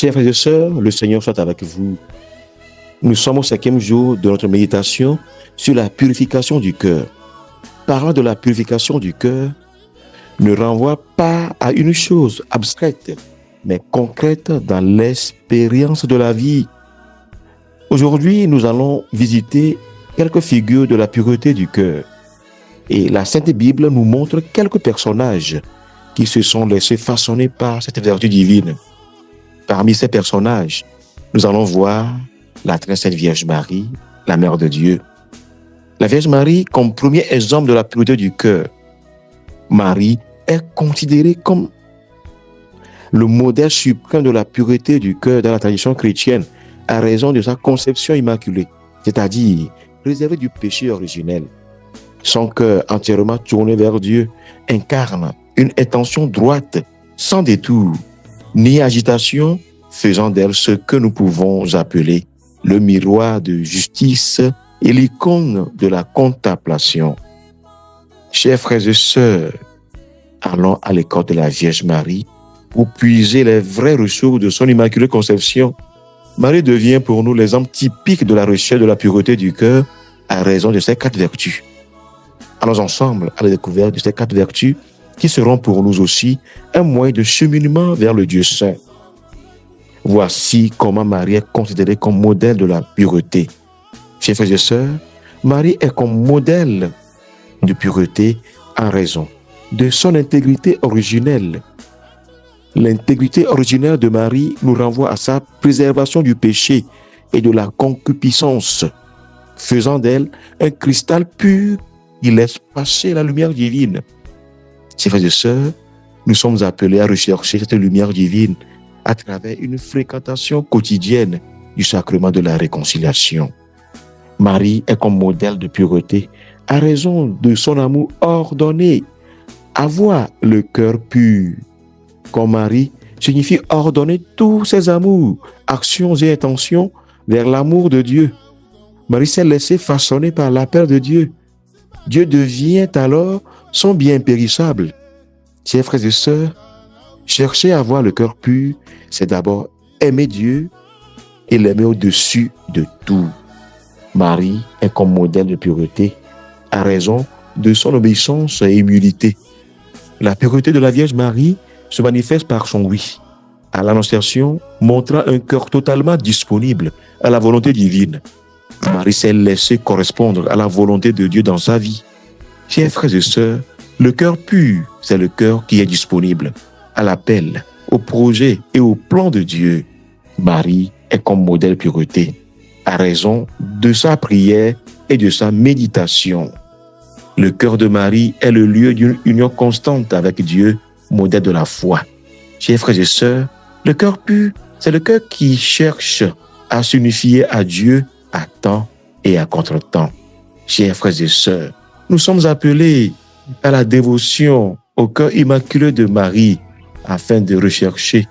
Chers frères et sœurs, le Seigneur soit avec vous. Nous sommes au 5e jour de notre méditation sur la purification du cœur. Parlant de la purification du cœur, ne renvoie pas à une chose abstraite, mais concrète dans l'expérience de la vie. Aujourd'hui, nous allons visiter quelques figures de la pureté du cœur. Et la Sainte Bible nous montre quelques personnages qui se sont laissés façonner par cette vertu divine. Parmi ces personnages, nous allons voir la très sainte Vierge Marie, la Mère de Dieu. La Vierge Marie comme premier exemple de la pureté du cœur. Marie est considérée comme le modèle suprême de la pureté du cœur dans la tradition chrétienne à raison de sa conception immaculée, c'est-à-dire réservée du péché originel. Son cœur entièrement tourné vers Dieu incarne une intention droite, sans détour, ni agitation, faisant d'elle ce que nous pouvons appeler le miroir de justice et l'icône de la contemplation. Chers frères et sœurs, allons à l'école de la Vierge Marie pour puiser les vraies ressources de son immaculée conception. Marie devient pour nous l'exemple typique de la recherche de la pureté du cœur à raison de ses 4 vertus. Allons ensemble à la découverte de ces 4 vertus qui seront pour nous aussi un moyen de cheminement vers le Dieu saint. Voici comment Marie est considérée comme modèle de la pureté. Chers frères et sœurs, Marie est comme modèle de pureté en raison de son intégrité originelle. L'intégrité originelle de Marie nous renvoie à sa préservation du péché et de la concupiscence, faisant d'elle un cristal pur qui laisse passer la lumière divine. Chers frères et sœurs, nous sommes appelés à rechercher cette lumière divine à travers une fréquentation quotidienne du sacrement de la réconciliation. Marie est comme modèle de pureté à raison de son amour ordonné. Avoir le cœur pur comme Marie signifie ordonner tous ses amours, actions et intentions vers l'amour de Dieu. Marie s'est laissée façonner par l'appel de Dieu. Dieu devient alors son bien impérissable. Chers frères et sœurs, chercher à avoir le cœur pur, c'est d'abord aimer Dieu et l'aimer au-dessus de tout. Marie est comme modèle de pureté à raison de son obéissance et humilité. La pureté de la Vierge Marie se manifeste par son oui à l'Annonciation, montrant un cœur totalement disponible à la volonté divine. Marie s'est laissée correspondre à la volonté de Dieu dans sa vie. Chers frères et sœurs, le cœur pur, c'est le cœur qui est disponible à l'appel, au projet et au plan de Dieu. Marie est comme modèle de pureté à raison de sa prière et de sa méditation. Le cœur de Marie est le lieu d'une union constante avec Dieu, modèle de la foi. Chers frères et sœurs, le cœur pur, c'est le cœur qui cherche à s'unifier à Dieu à temps et à contre-temps. Chers frères et sœurs, nous sommes appelés à la dévotion au cœur immaculé de Marie afin de rechercher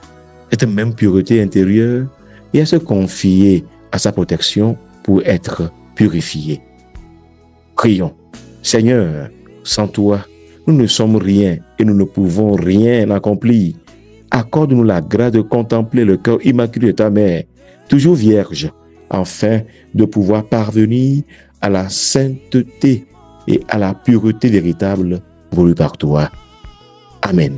cette même pureté intérieure et à se confier à sa protection pour être purifiés. Prions. Seigneur, sans toi, nous ne sommes rien et nous ne pouvons rien accomplir. Accorde-nous la grâce de contempler le cœur immaculé de ta mère, toujours vierge, afin de pouvoir parvenir à la sainteté et à la pureté véritable voulue par toi. Amen.